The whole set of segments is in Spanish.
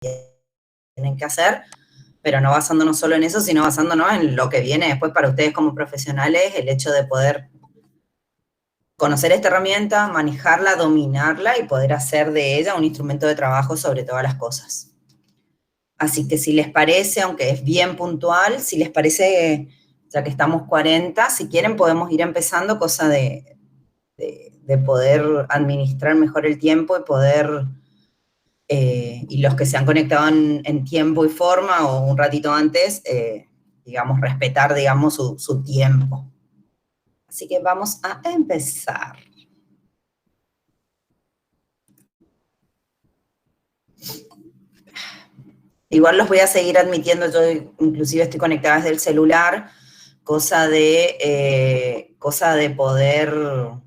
tienen que hacer, pero no basándonos solo en eso, sino basándonos en lo que viene después para ustedes como profesionales, el hecho de poder conocer esta herramienta, manejarla, dominarla y poder hacer de ella un instrumento de trabajo sobre todas las cosas. Así que si les parece, aunque es bien puntual, si les parece, ya que estamos 40, si quieren podemos ir empezando, cosa de poder administrar mejor el tiempo y poder, y los que se han conectado en tiempo y forma o un ratito antes, digamos, respetar, digamos, su tiempo. Así que vamos a empezar. Igual los voy a seguir admitiendo, yo inclusive estoy conectada desde el celular, cosa de poder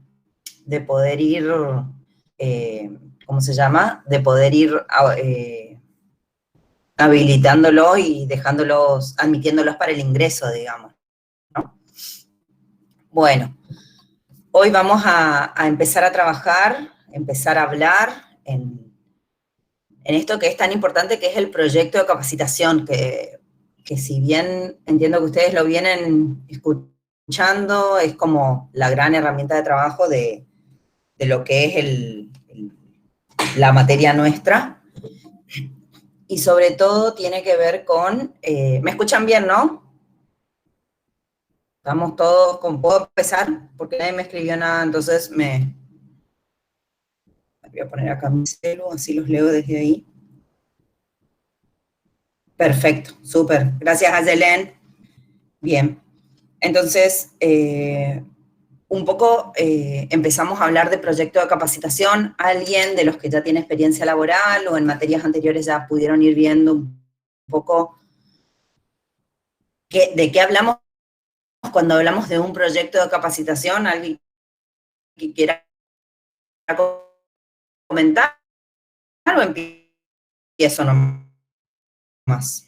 ir, ¿cómo se llama? De poder ir habilitándolos y admitiéndolos para el ingreso, digamos, ¿no? Bueno, hoy vamos a empezar a trabajar, empezar a hablar en esto que es tan importante, que es el proyecto de capacitación, que si bien entiendo que ustedes lo vienen escuchando, es como la gran herramienta de trabajo de lo que es la materia nuestra, y sobre todo tiene que ver con, ¿me escuchan bien, no? Estamos todos ¿puedo empezar? Porque nadie me escribió nada, entonces voy a poner acá mi celu, así los leo desde ahí. Perfecto, súper. Gracias, Azelen. Bien. Entonces, un poco empezamos a hablar de proyecto de capacitación. Alguien de los que ya tiene experiencia laboral o en materias anteriores ya pudieron ir viendo un poco de qué hablamos cuando hablamos de un proyecto de capacitación. ¿Alguien que quiera comentar o empiezo nomás?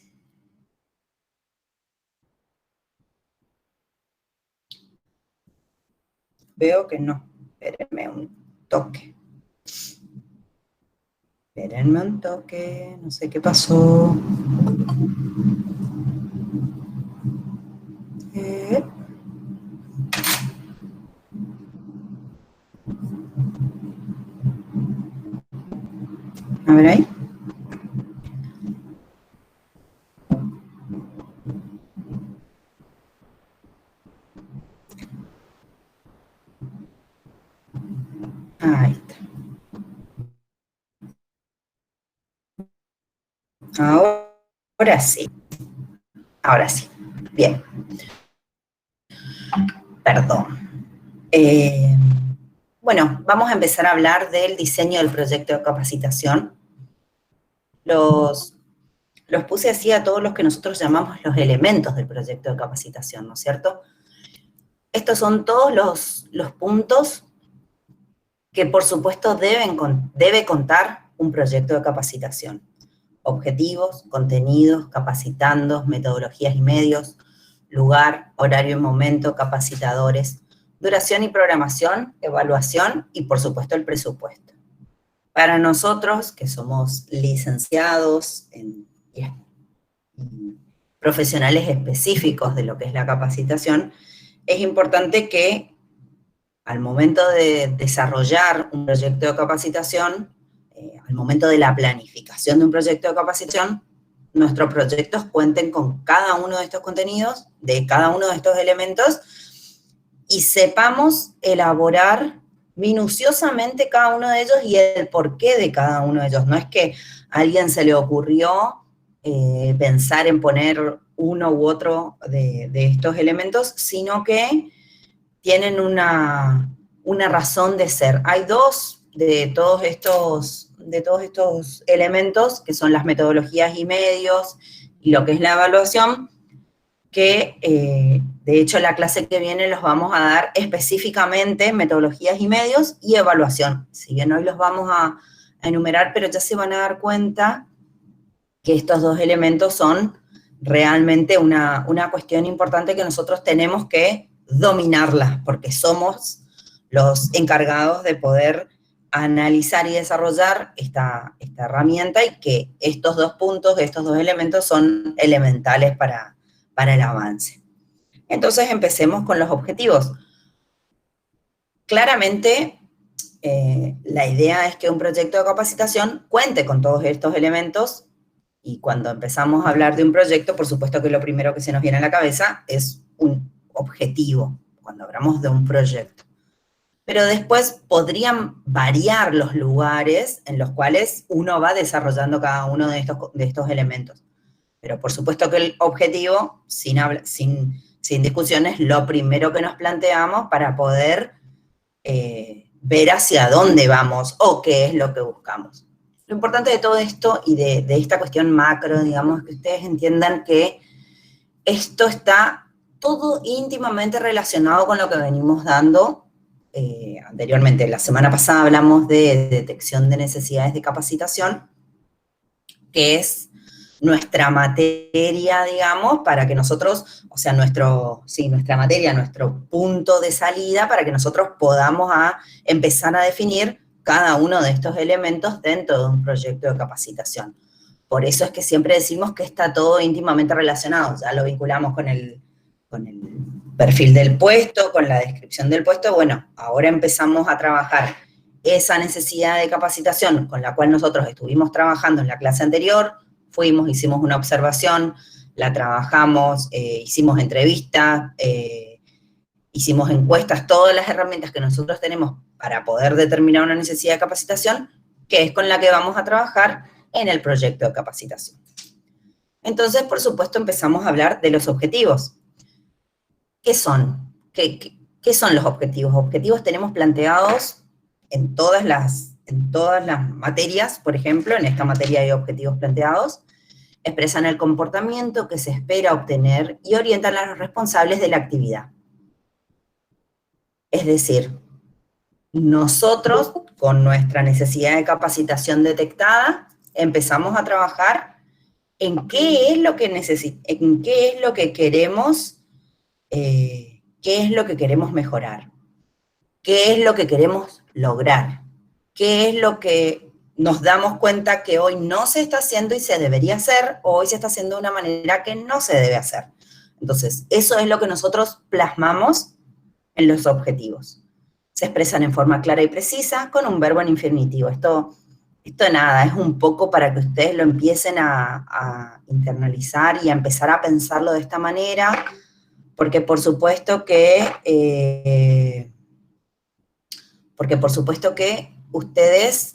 Veo que no. Espérenme un toque. Espérenme un toque, no sé qué pasó. A ver ahí. Ahí está. Ahora sí. Ahora sí. Bien. Perdón. Bueno, vamos a empezar a hablar del diseño del proyecto de capacitación. Los puse así a todos los que nosotros llamamos los elementos del proyecto de capacitación, ¿no es cierto? Estos son todos los puntos que, por supuesto, debe contar un proyecto de capacitación. Objetivos, contenidos, capacitandos, metodologías y medios, lugar, horario y momento, capacitadores, duración y programación, evaluación y, por supuesto, el presupuesto. Para nosotros, que somos licenciados y profesionales específicos de lo que es la capacitación, es importante que al momento de desarrollar un proyecto de capacitación, al momento de la planificación de un proyecto de capacitación, nuestros proyectos cuenten con cada uno de estos contenidos, de cada uno de estos elementos, y sepamos elaborar minuciosamente cada uno de ellos y el porqué de cada uno de ellos. No es que a alguien se le ocurrió pensar en poner uno u otro de estos elementos, sino que tienen una razón de ser. Hay dos de todos estos elementos, que son las metodologías y medios, y lo que es la evaluación, que de hecho la clase que viene los vamos a dar específicamente metodologías y medios y evaluación. Si bien hoy los vamos a enumerar, pero ya se van a dar cuenta que estos dos elementos son realmente una cuestión importante que nosotros tenemos que dominarlas, porque somos los encargados de poder analizar y desarrollar esta herramienta y que estos dos puntos, estos dos elementos son elementales para el avance. Entonces empecemos con los objetivos. Claramente, la idea es que un proyecto de capacitación cuente con todos estos elementos y cuando empezamos a hablar de un proyecto, por supuesto que lo primero que se nos viene a la cabeza es un objetivo, cuando hablamos de un proyecto. Pero después podrían variar los lugares en los cuales uno va desarrollando cada uno de estos elementos. Pero por supuesto que el objetivo, sin discusión, es lo primero que nos planteamos para poder ver hacia dónde vamos o qué es lo que buscamos. Lo importante de todo esto y de esta cuestión macro, digamos, que ustedes entiendan que esto está todo íntimamente relacionado con lo que venimos dando anteriormente. La semana pasada hablamos de detección de necesidades de capacitación, que es nuestra materia, digamos, para que nosotros, o sea, nuestra materia, nuestro punto de salida para que nosotros podamos empezar a definir cada uno de estos elementos dentro de un proyecto de capacitación. Por eso es que siempre decimos que está todo íntimamente relacionado, ya lo vinculamos con el perfil del puesto, con la descripción del puesto. Bueno, ahora empezamos a trabajar esa necesidad de capacitación con la cual nosotros estuvimos trabajando en la clase anterior, hicimos una observación, la trabajamos, hicimos entrevistas, hicimos encuestas, todas las herramientas que nosotros tenemos para poder determinar una necesidad de capacitación, que es con la que vamos a trabajar en el proyecto de capacitación. Entonces, por supuesto, empezamos a hablar de los objetivos. ¿Qué son? ¿Qué son los objetivos? Objetivos tenemos planteados en todas las materias, por ejemplo, en esta materia hay objetivos planteados, expresan el comportamiento que se espera obtener y orientan a los responsables de la actividad. Es decir, nosotros, con nuestra necesidad de capacitación detectada, empezamos a trabajar en qué es lo que en qué es lo que queremos, qué es lo que queremos mejorar, qué es lo que queremos lograr, qué es lo que nos damos cuenta que hoy no se está haciendo y se debería hacer, o hoy se está haciendo de una manera que no se debe hacer. Entonces, eso es lo que nosotros plasmamos en los objetivos. Se expresan en forma clara y precisa con un verbo en infinitivo. Esto nada, es un poco para que ustedes lo empiecen a internalizar y a empezar a pensarlo de esta manera, porque por supuesto que ustedes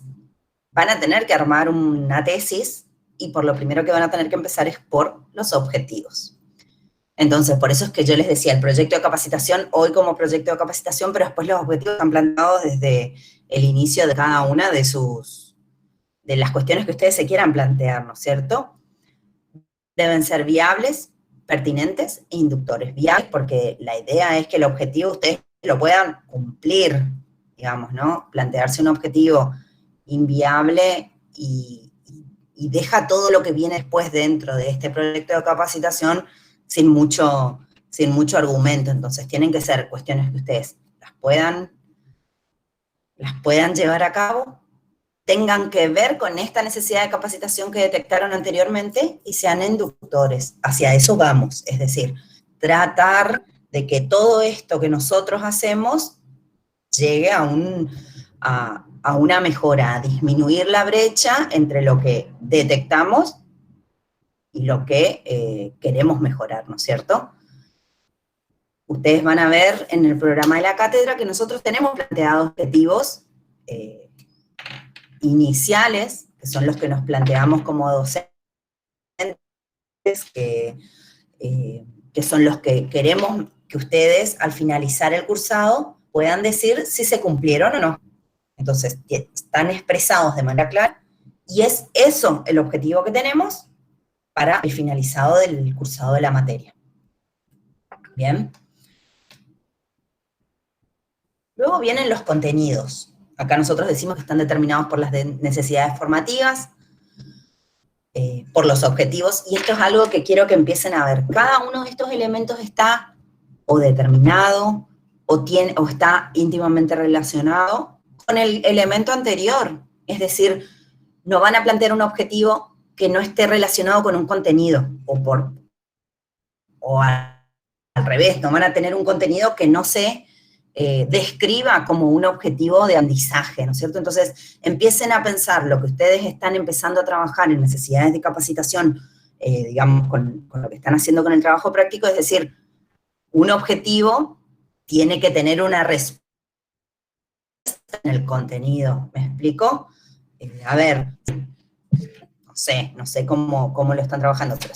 van a tener que armar una tesis y por lo primero que van a tener que empezar es por los objetivos. Entonces, por eso es que yo les decía, el proyecto de capacitación, hoy como proyecto de capacitación, pero después los objetivos están planteados desde el inicio de cada una de las cuestiones que ustedes se quieran plantear, ¿no es cierto? Deben ser viables, pertinentes e inductores. Viables porque la idea es que el objetivo ustedes lo puedan cumplir, digamos, ¿no? Plantearse un objetivo inviable y deja todo lo que viene después dentro de este proyecto de capacitación sin mucho argumento. Entonces tienen que ser cuestiones que ustedes las puedan llevar a cabo, tengan que ver con esta necesidad de capacitación que detectaron anteriormente y sean inductores. Hacia eso vamos, es decir, tratar de que todo esto que nosotros hacemos llegue a una mejora, a disminuir la brecha entre lo que detectamos y lo que queremos mejorar, ¿no es cierto? Ustedes van a ver en el programa de la cátedra que nosotros tenemos planteados objetivos iniciales, que son los que nos planteamos como docentes, que son los que queremos que ustedes al finalizar el cursado puedan decir si se cumplieron o no. Entonces, están expresados de manera clara, y es eso el objetivo que tenemos para el finalizado del cursado de la materia. Bien. Luego vienen los contenidos. Acá nosotros decimos que están determinados por las necesidades formativas, por los objetivos, y esto es algo que quiero que empiecen a ver. Cada uno de estos elementos está o determinado o está íntimamente relacionado el elemento anterior, es decir, no van a plantear un objetivo que no esté relacionado con un contenido, al revés, no van a tener un contenido que no se describa como un objetivo de aprendizaje, ¿no es cierto? Entonces, empiecen a pensar lo que ustedes están empezando a trabajar en necesidades de capacitación, digamos, con lo que están haciendo con el trabajo práctico, es decir, un objetivo tiene que tener una respuesta en el contenido, ¿me explico? A ver, no sé cómo lo están trabajando, pero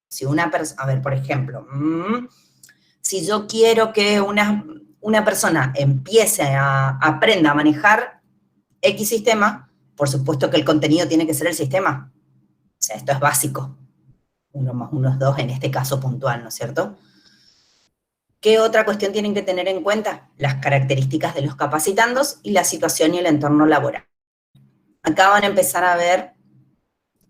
si una persona, a ver, por ejemplo, si yo quiero que una persona empiece aprenda a manejar X sistema, por supuesto que el contenido tiene que ser el sistema. O sea, esto es básico. 1 más 1 es 2 en este caso puntual, ¿no es cierto? ¿Qué otra cuestión tienen que tener en cuenta? Las características de los capacitandos y la situación y el entorno laboral. Acá van a empezar a ver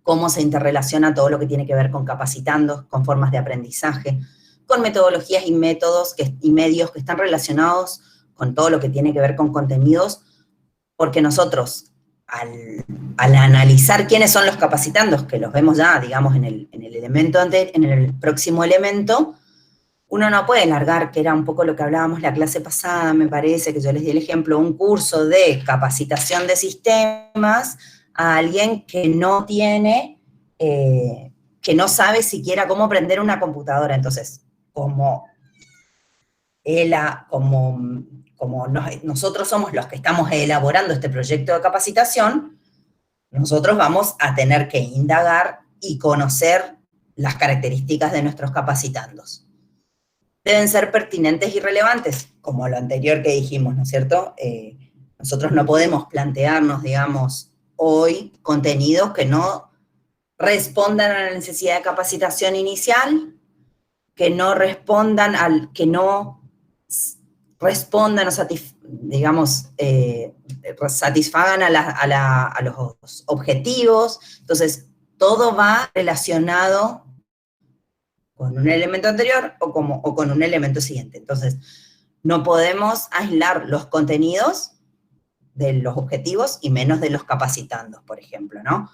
cómo se interrelaciona todo lo que tiene que ver con capacitandos, con formas de aprendizaje, con metodologías y métodos y medios que están relacionados con todo lo que tiene que ver con contenidos, porque nosotros, al analizar quiénes son los capacitandos, que los vemos ya, digamos, en el próximo elemento, uno no puede largar, que era un poco lo que hablábamos la clase pasada, me parece, que yo les di el ejemplo, un curso de capacitación de sistemas a alguien que no tiene, que no sabe siquiera cómo prender una computadora. Entonces, nosotros somos los que estamos elaborando este proyecto de capacitación, nosotros vamos a tener que indagar y conocer las características de nuestros capacitandos. Deben ser pertinentes y relevantes, como lo anterior que dijimos, ¿no es cierto? Nosotros no podemos plantearnos, digamos, hoy contenidos que no respondan a la necesidad de capacitación inicial, que no respondan o digamos, satisfagan a los objetivos. Entonces, todo va relacionado con un elemento anterior o con un elemento siguiente. Entonces, no podemos aislar los contenidos de los objetivos y menos de los capacitandos, por ejemplo, ¿no?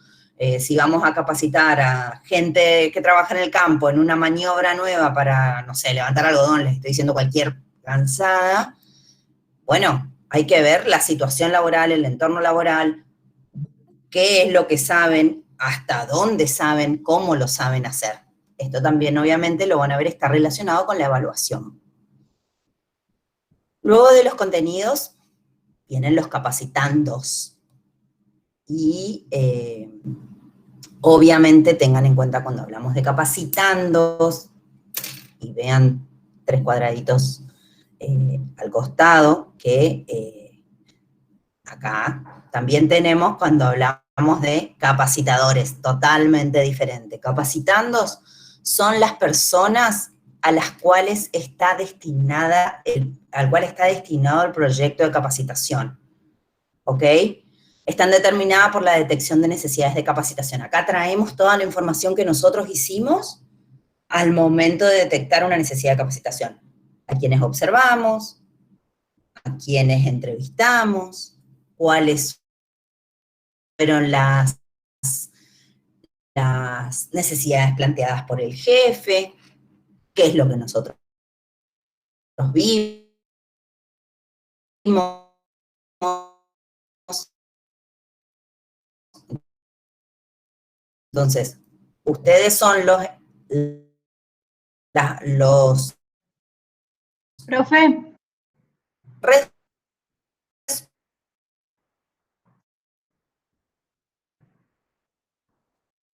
Si vamos a capacitar a gente que trabaja en el campo en una maniobra nueva para, no sé, levantar algodón, les estoy diciendo cualquier cansada, bueno, hay que ver la situación laboral, el entorno laboral, qué es lo que saben, hasta dónde saben, cómo lo saben hacer. Esto también, obviamente, lo van a ver, está relacionado con la evaluación. Luego de los contenidos, vienen los capacitandos. Y obviamente tengan en cuenta cuando hablamos de capacitandos, y vean 3 cuadraditos al costado, que acá también tenemos cuando hablamos de capacitadores, totalmente diferente. Capacitandos son las personas a las cuales al cual está destinado el proyecto de capacitación, ¿ok? Están determinadas por la detección de necesidades de capacitación. Acá traemos toda la información que nosotros hicimos al momento de detectar una necesidad de capacitación. A quienes observamos, a quienes entrevistamos, cuáles fueron las necesidades planteadas por el jefe, qué es lo que nosotros vimos. Entonces, ustedes son los Profe,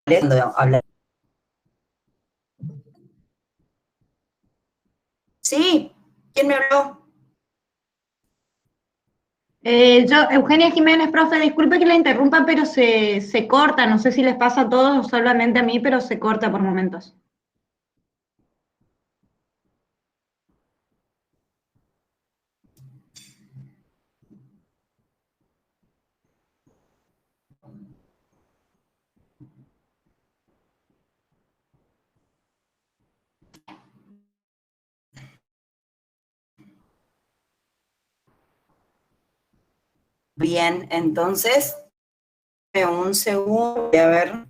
cuando hablan. Sí, ¿quién me habló? Eugenia Jiménez, profe, disculpe que la interrumpa, pero se corta, no sé si les pasa a todos o solamente a mí, pero se corta por momentos. Bien, entonces, un segundo, voy a ver.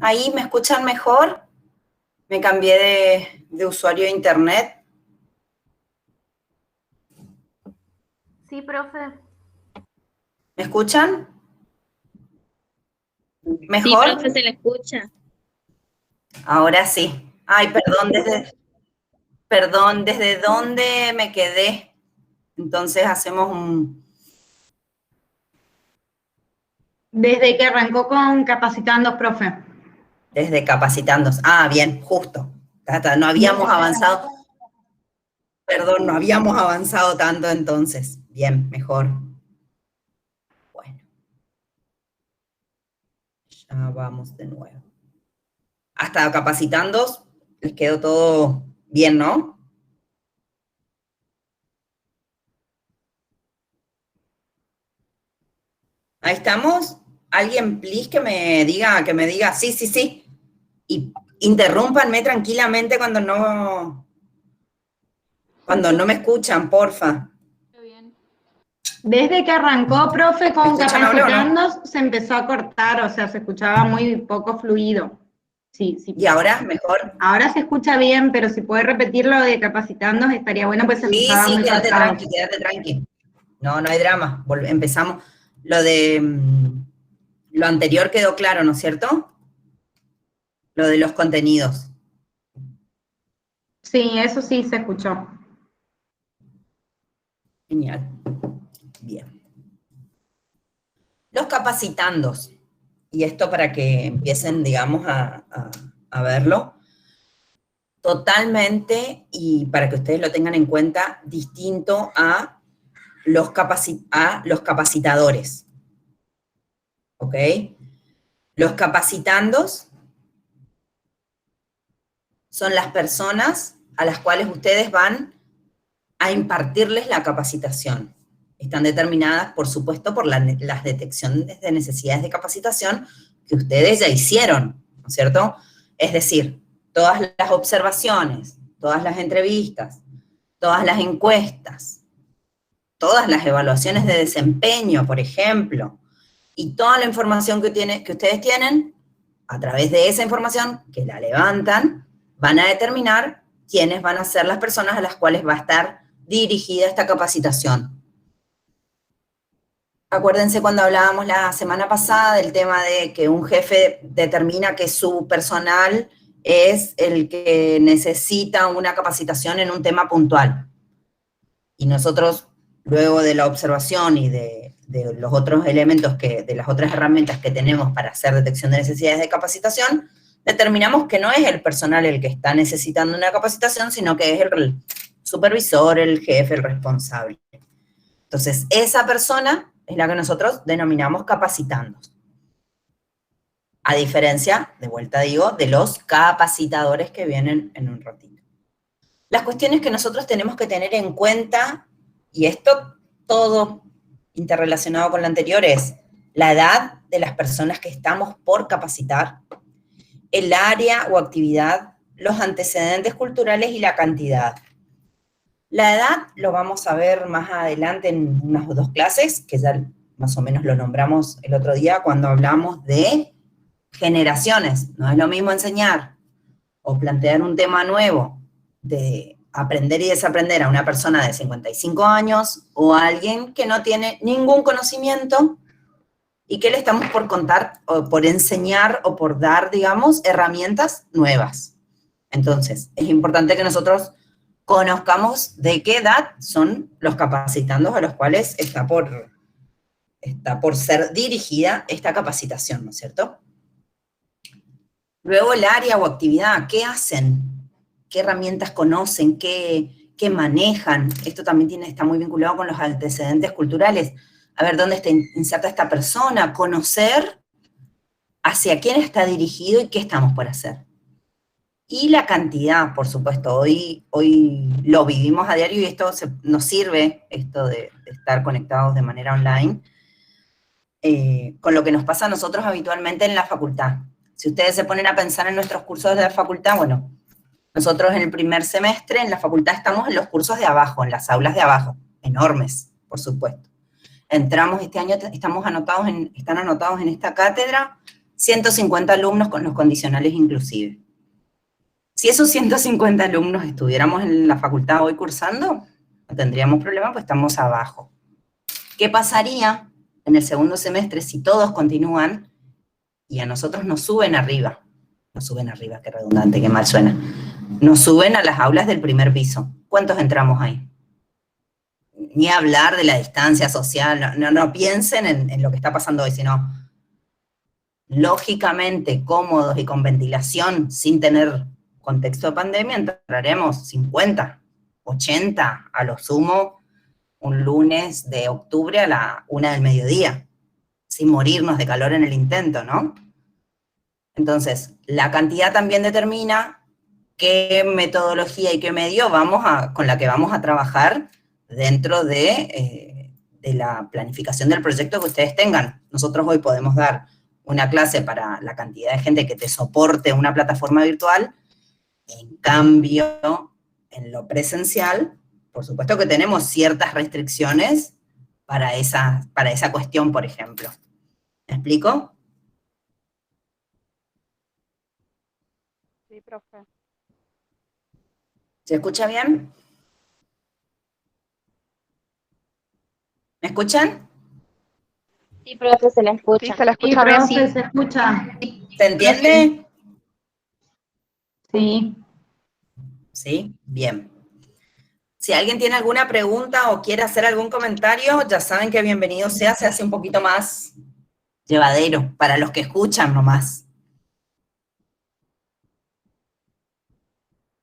Ahí, ¿me escuchan mejor? Me cambié de usuario de internet. Sí, profe. ¿Me escuchan? Sí, ¿Mejor? profe, se le escucha. Ahora sí. Ay, perdón, ¿desde dónde me quedé? Entonces hacemos Desde que arrancó con Capacitando, profe. desde capacitándose. Ah, bien, justo. No habíamos avanzado. Perdón, no habíamos avanzado tanto entonces. Bien, mejor. Bueno, ya vamos de nuevo. Hasta capacitándos, les quedó todo bien, ¿no? Ahí estamos. Alguien, please, que me diga, sí, sí, sí. Y interrúmpanme tranquilamente cuando no me escuchan, porfa. Desde que arrancó, profe, ¿Me con escuchan ahora o no? Capacitando, se empezó a cortar, o sea, se escuchaba muy poco fluido. Sí, sí. ¿Y ahora? ¿Mejor? Ahora se escucha bien, pero si puede repetir lo de Capacitando, estaría bueno, pues se Sí, escuchaba sí, muy quédate cortado. tranqui, quédate tranqui. No, no hay drama. Empezamos. Lo anterior quedó claro, ¿no es cierto? Lo de los contenidos. Sí, eso sí se escuchó. Genial. Bien. Los capacitandos. Y esto para que empiecen, digamos, a verlo. Totalmente, y para que ustedes lo tengan en cuenta, distinto a los capacitadores. ¿Ok? Los capacitandos son las personas a las cuales ustedes van a impartirles la capacitación. Están determinadas, por supuesto, por las detecciones de necesidades de capacitación que ustedes ya hicieron, ¿no es cierto? Es decir, todas las observaciones, todas las entrevistas, todas las encuestas, todas las evaluaciones de desempeño, por ejemplo, y toda la información que ustedes tienen, a través de esa información que la levantan, van a determinar quiénes van a ser las personas a las cuales va a estar dirigida esta capacitación. Acuérdense cuando hablábamos la semana pasada del tema de que un jefe determina que su personal es el que necesita una capacitación en un tema puntual. Y nosotros, luego de la observación y de los otros elementos, de las otras herramientas que tenemos para hacer detección de necesidades de capacitación, determinamos que no es el personal el que está necesitando una capacitación, sino que es el supervisor, el jefe, el responsable. Entonces, esa persona es la que nosotros denominamos capacitandos. A diferencia, de vuelta digo, de los capacitadores que vienen en un ratito. Las cuestiones que nosotros tenemos que tener en cuenta, y esto todo interrelacionado con lo anterior, es la edad de las personas que estamos por capacitar, el área o actividad, los antecedentes culturales y la cantidad. La edad lo vamos a ver más adelante en unas 2 clases, que ya más o menos lo nombramos el otro día cuando hablamos de generaciones. No es lo mismo enseñar o plantear un tema nuevo de aprender y desaprender a una persona de 55 años o a alguien que no tiene ningún conocimiento y que le estamos por contar o por enseñar o por dar, digamos, herramientas nuevas. Entonces, es importante que nosotros conozcamos de qué edad son los capacitandos a los cuales está por ser dirigida esta capacitación, ¿no es cierto? Luego el área o actividad, ¿qué hacen? ¿Qué herramientas conocen? ¿Qué manejan? Esto también está muy vinculado con los antecedentes culturales. A ver, ¿dónde está inserta esta persona? Conocer hacia quién está dirigido y qué estamos por hacer. Y la cantidad, por supuesto, hoy lo vivimos a diario y esto nos sirve, esto de estar conectados de manera online, con lo que nos pasa a nosotros habitualmente en la facultad. Si ustedes se ponen a pensar en nuestros cursos de la facultad, bueno, nosotros en el primer semestre en la facultad estamos en los cursos de abajo, en las aulas de abajo, enormes, por supuesto. Entramos este año, están anotados en esta cátedra 150 alumnos con los condicionales inclusive. Si esos 150 alumnos estuviéramos en la facultad hoy cursando, no tendríamos problema, pues estamos abajo. ¿Qué pasaría en el segundo semestre si todos continúan y a nosotros nos suben arriba? Nos suben arriba, qué redundante, qué mal suena. Nos suben a las aulas del primer piso. ¿Cuántos entramos ahí? Ni hablar de la distancia social, no piensen en lo que está pasando hoy, sino lógicamente cómodos y con ventilación, sin tener contexto de pandemia, entraremos 50, 80, a lo sumo, un lunes de octubre a la 1 del mediodía, sin morirnos de calor en el intento, ¿no? Entonces, la cantidad también determina qué metodología y qué medio con la que vamos a trabajar dentro de la planificación del proyecto que ustedes tengan. Nosotros hoy podemos dar una clase para la cantidad de gente que te soporte una plataforma virtual. En cambio, en lo presencial, por supuesto que tenemos ciertas restricciones para esa cuestión, por ejemplo. ¿Me explico? Sí, profe. ¿Se escucha bien? ¿Me escuchan? Sí, profe, se la escucha. Sí, se la Sí, escucha bien. profe, se escucha. ¿Se entiende? Sí. Sí, bien. Si alguien tiene alguna pregunta o quiere hacer algún comentario, ya saben que bienvenido sea, se hace un poquito más llevadero para los que escuchan nomás.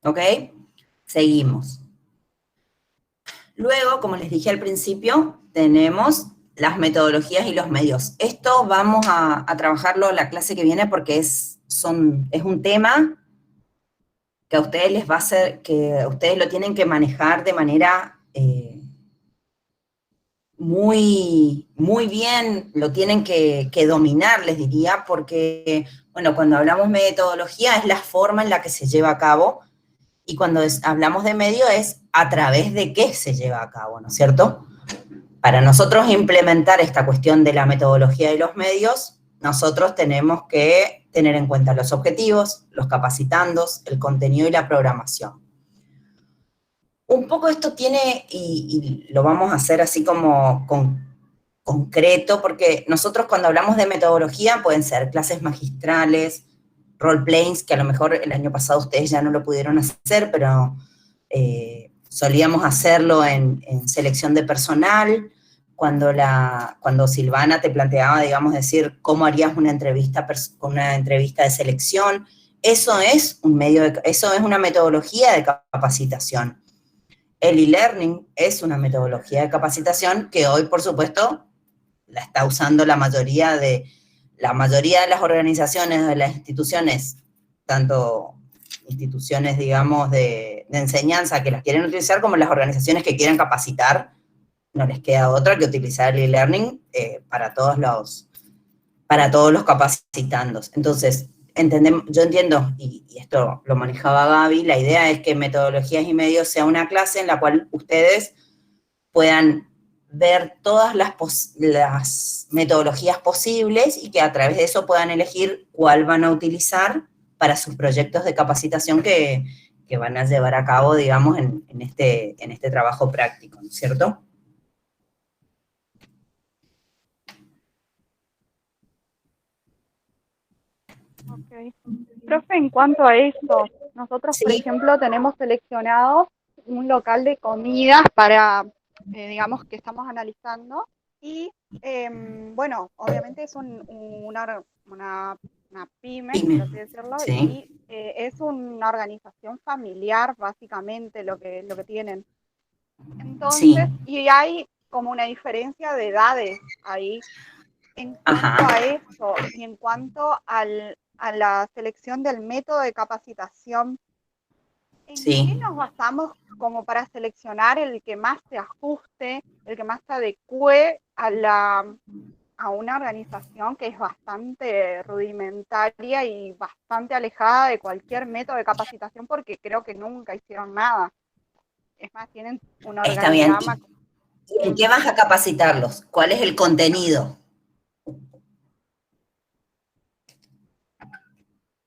¿Ok? Seguimos. Luego, como les dije al principio, tenemos las metodologías y los medios. Esto vamos a trabajarlo la clase que viene porque es un tema que a ustedes les va a hacer, que ustedes lo tienen que manejar de manera muy, muy bien, lo tienen que dominar, les diría, porque, bueno, cuando hablamos metodología es la forma en la que se lleva a cabo, y cuando hablamos de medio es a través de qué se lleva a cabo, ¿no es cierto? Para nosotros implementar esta cuestión de la metodología y los medios, nosotros tenemos que tener en cuenta los objetivos, los capacitandos, el contenido y la programación. Un poco esto tiene, y lo vamos a hacer así como concreto, porque nosotros cuando hablamos de metodología pueden ser clases magistrales, role-plays, que a lo mejor el año pasado ustedes ya no lo pudieron hacer, pero solíamos hacerlo en selección de personal, cuando Silvana te planteaba, digamos, decir cómo harías una entrevista de selección. Eso es una metodología de capacitación. El e-learning es una metodología de capacitación que hoy, por supuesto, la está usando la mayoría de las organizaciones, de las instituciones, tanto instituciones, digamos, de enseñanza que las quieren utilizar, como las organizaciones que quieren capacitar. No les queda otra que utilizar el e-learning para todos los capacitandos. Entonces, yo entiendo, y esto lo manejaba Gaby, la idea es que metodologías y medios sea una clase en la cual ustedes puedan ver todas las metodologías posibles y que a través de eso puedan elegir cuál van a utilizar para sus proyectos de capacitación que van a llevar a cabo, digamos, en este trabajo práctico, ¿no es cierto? Ok. Profe, en cuanto a eso, nosotros, por Sí. ejemplo, tenemos seleccionados un local de comidas para, digamos, que estamos analizando. Y bueno, obviamente es una pyme, por así Dime. decirlo, Sí, y es una organización familiar, básicamente, lo que tienen. Entonces, sí, y hay como una diferencia de edades ahí en cuanto ajá, a eso y en cuanto a la selección del método de capacitación. ¿En qué sí. nos basamos como para seleccionar el que más se ajuste, el que más se adecue a una organización que es bastante rudimentaria y bastante alejada de cualquier método de capacitación porque creo que nunca hicieron nada? Es más, tienen un Está bien. organigrama. ¿Y en qué vas a capacitarlos? ¿Cuál es el contenido?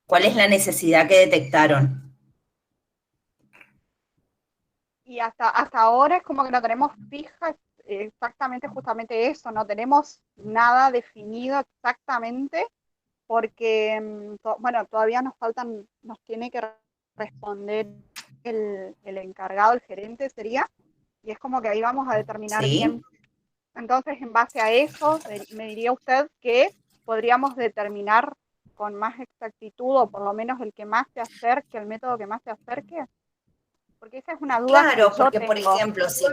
¿Cuál es la necesidad que detectaron? Y hasta ahora es como que no tenemos fija exactamente justamente eso, no tenemos nada definido exactamente porque, bueno, todavía nos tiene que responder el encargado, el gerente sería, y es como que ahí vamos a determinar ¿Sí? bien. Entonces, en base a eso, me diría usted que podríamos determinar con más exactitud, o por lo menos el que más se acerque, el método que más se acerque, porque esa es una duda que Claro, yo porque por tengo. ejemplo, sí,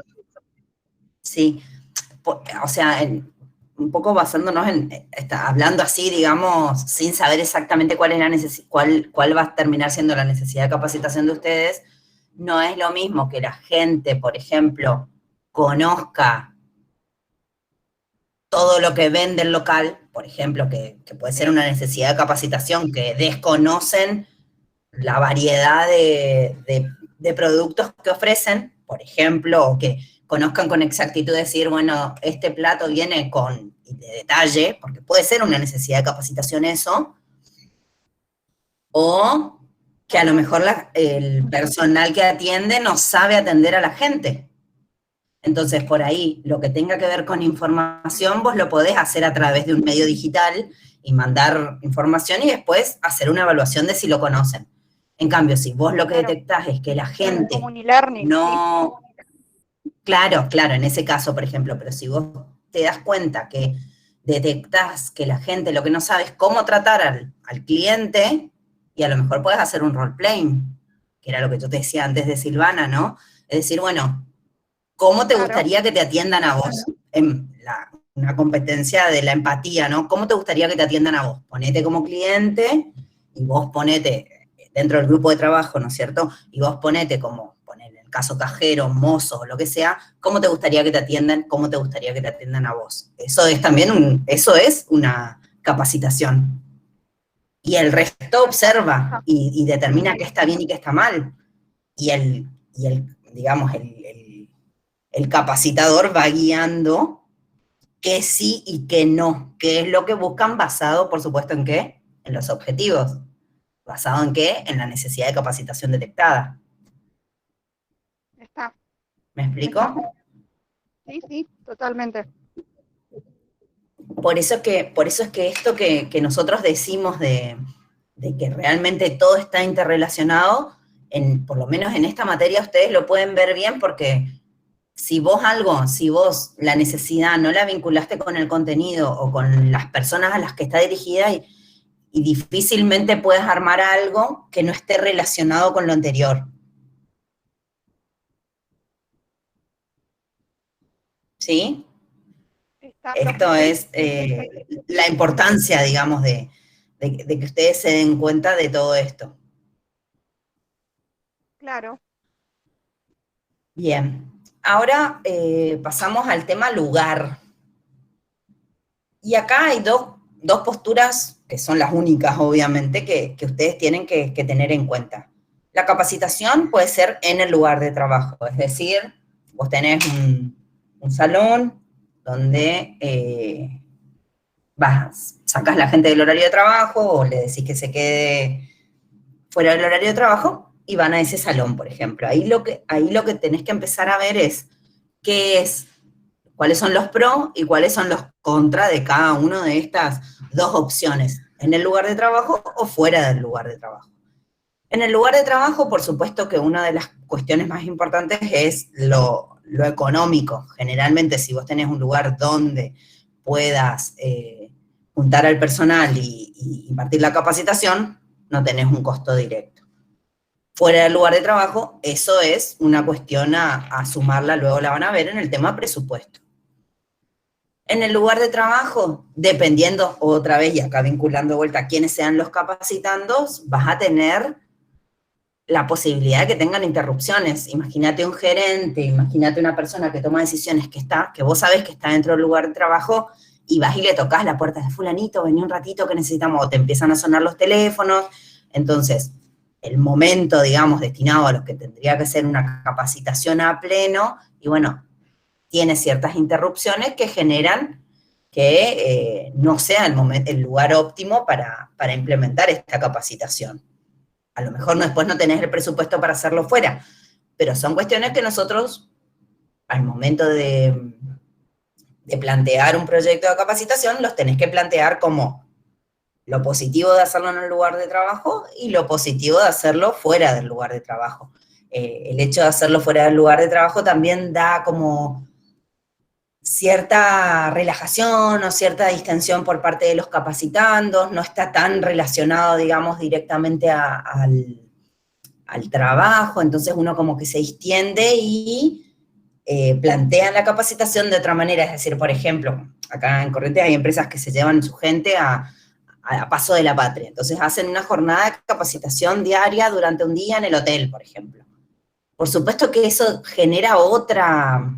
sí, o sea, un poco basándonos hablando así, digamos, sin saber exactamente cuál es la cuál va a terminar siendo la necesidad de capacitación de ustedes, no es lo mismo que la gente, por ejemplo, conozca todo lo que vende el local, por ejemplo, que puede ser Sí, una necesidad de capacitación, que desconocen la variedad de productos que ofrecen, por ejemplo, o que conozcan con exactitud decir, bueno, este plato viene con de detalle, porque puede ser una necesidad de capacitación eso, o que a lo ajá, mejor el personal que atiende no sabe atender a la gente. Entonces, por ahí, lo que tenga que ver con información, vos lo podés hacer a través de un medio digital y mandar información y después hacer una evaluación de si lo conocen. En cambio, si vos lo que claro, detectás es que la como gente un e-learning, sí, no, claro, claro, en ese caso, por ejemplo, pero si vos te das cuenta que detectás que la gente lo que no sabe es cómo tratar al cliente, y a lo mejor puedes hacer un role-playing, que era lo que yo te decía antes de Silvana, ¿no? Es decir, bueno, ¿cómo te claro, gustaría que te atiendan a vos? En una competencia de la empatía, ¿no? ¿Cómo te gustaría que te atiendan a vos? Ponete como cliente y vos ponete dentro del grupo de trabajo, ¿no es cierto? Y vos ponete como, en el caso cajero, mozo o lo que sea, ¿cómo te gustaría que te atiendan? ¿Cómo te gustaría que te atiendan a vos? Eso es también eso es una capacitación. Y el resto observa ajá, y determina qué está bien y qué está mal. Digamos, el capacitador va guiando qué sí y qué no, qué es lo que buscan basado, por supuesto, ¿en qué? En los objetivos. ¿Basado en qué? En la necesidad de capacitación detectada. está, ¿Me está, explico? sí, sí, totalmente, Por eso es que esto que nosotros decimos de que realmente todo está interrelacionado, por lo menos en esta materia ustedes lo pueden ver bien porque si vos la necesidad no la vinculaste con el contenido o con las personas a las que está dirigida y difícilmente puedes armar algo que no esté relacionado con lo anterior. ¿Sí? está, profe, Esto sí, es sí, sí, la importancia, digamos, de que ustedes se den cuenta de todo esto. claro, Bien. Ahora pasamos al tema lugar. Y acá hay dos posturas que son las únicas, obviamente, que ustedes tienen que tener en cuenta. La capacitación puede ser en el lugar de trabajo, es decir, vos tenés un salón donde sacás la gente del horario de trabajo o le decís que se quede fuera del horario de trabajo y van a ese salón, por ejemplo. Ahí lo que tenés que empezar a ver es qué es, cuáles son los pros y cuáles son los contra de cada una de estas dos opciones, en el lugar de trabajo o fuera del lugar de trabajo. En el lugar de trabajo, por supuesto que una de las cuestiones más importantes es lo económico. Generalmente, si vos tenés un lugar donde puedas juntar al personal y impartir la capacitación, no tenés un costo directo. Fuera del lugar de trabajo, eso es una cuestión a sumarla, luego la van a ver en el tema presupuesto. En el lugar de trabajo, dependiendo otra vez, y acá vinculando de vuelta a quiénes sean los capacitandos, vas a tener la posibilidad de que tengan interrupciones. Imagínate un gerente, imagínate una persona que toma decisiones que vos sabés que está dentro del lugar de trabajo, y vas y le tocas la puerta de fulanito, vení un ratito que necesitamos, o te empiezan a sonar los teléfonos. Entonces, el momento, digamos, destinado a lo que tendría que ser una capacitación a pleno, y bueno, tiene ciertas interrupciones que generan que no sea el lugar óptimo para implementar esta capacitación. A lo mejor después no tenés el presupuesto para hacerlo fuera, pero son cuestiones que nosotros, al momento de plantear un proyecto de capacitación, los tenés que plantear como lo positivo de hacerlo en el lugar de trabajo y lo positivo de hacerlo fuera del lugar de trabajo. El hecho de hacerlo fuera del lugar de trabajo también da como cierta relajación o cierta distensión por parte de los capacitandos, no está tan relacionado, digamos, directamente al trabajo, entonces uno como que se distiende y plantean la capacitación de otra manera. Es decir, por ejemplo, acá en Corrientes hay empresas que se llevan su gente a Paso de la Patria, entonces hacen una jornada de capacitación diaria durante un día en el hotel, por ejemplo. Por supuesto que eso genera otra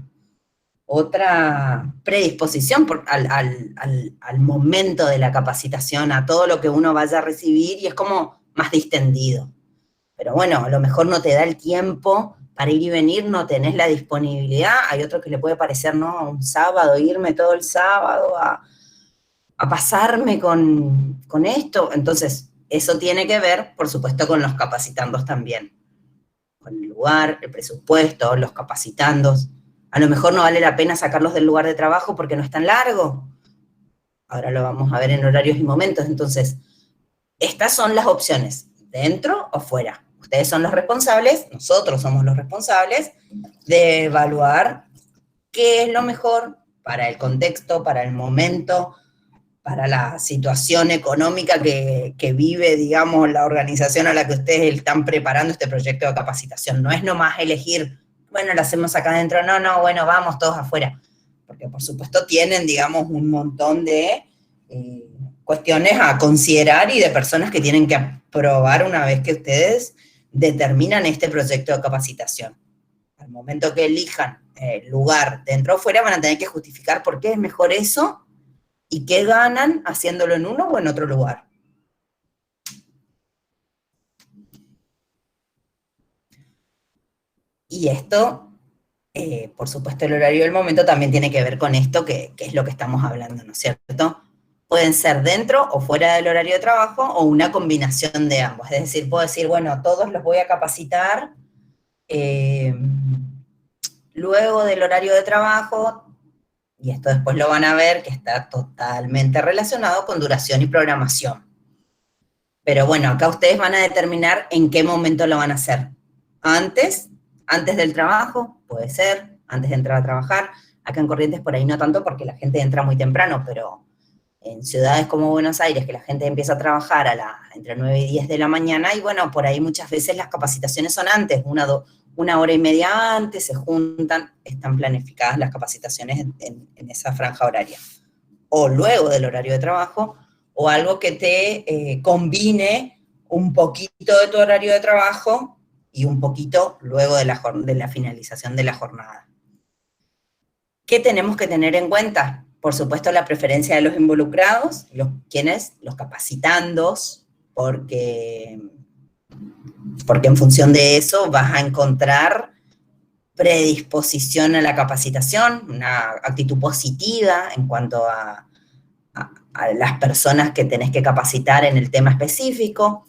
predisposición al momento de la capacitación, a todo lo que uno vaya a recibir, y es como más distendido. Pero bueno, a lo mejor no te da el tiempo para ir y venir, no tenés la disponibilidad. Hay otro que le puede parecer, no, un sábado, irme todo el sábado a pasarme con esto. Entonces, eso tiene que ver, por supuesto, con los capacitandos también. Con el lugar, el presupuesto, los capacitandos. A lo mejor no vale la pena sacarlos del lugar de trabajo porque no es tan largo. Ahora lo vamos a ver en horarios y momentos. Entonces, estas son las opciones, dentro o fuera. Ustedes son los responsables, nosotros somos los responsables de evaluar qué es lo mejor para el contexto, para el momento, para la situación económica que vive, digamos, la organización a la que ustedes están preparando este proyecto de capacitación. No es nomás elegir, bueno, lo hacemos acá adentro, no, bueno, vamos todos afuera. Porque por supuesto tienen, digamos, un montón de cuestiones a considerar y de personas que tienen que aprobar una vez que ustedes determinan este proyecto de capacitación. Al momento que elijan el lugar dentro o fuera, van a tener que justificar por qué es mejor eso y qué ganan haciéndolo en uno o en otro lugar. Y esto, por supuesto, el horario del momento también tiene que ver con esto, que es lo que estamos hablando, ¿no es cierto? Pueden ser dentro o fuera del horario de trabajo, o una combinación de ambos. Es decir, puedo decir, bueno, todos los voy a capacitar luego del horario de trabajo, y esto después lo van a ver, que está totalmente relacionado con duración y programación. Pero bueno, acá ustedes van a determinar en qué momento lo van a hacer. Antes del trabajo, puede ser, antes de entrar a trabajar. Acá en Corrientes por ahí no tanto, porque la gente entra muy temprano, pero en ciudades como Buenos Aires, que la gente empieza a trabajar entre 9 y 10 de la mañana, y bueno, por ahí muchas veces las capacitaciones son antes, una hora y media antes, se juntan, están planificadas las capacitaciones en esa franja horaria. O luego del horario de trabajo, o algo que te combine un poquito de tu horario de trabajo y un poquito luego de la finalización de la jornada. ¿Qué tenemos que tener en cuenta? Por supuesto, la preferencia de los involucrados, los capacitandos, porque en función de eso vas a encontrar predisposición a la capacitación, una actitud positiva en cuanto a las personas que tenés que capacitar en el tema específico,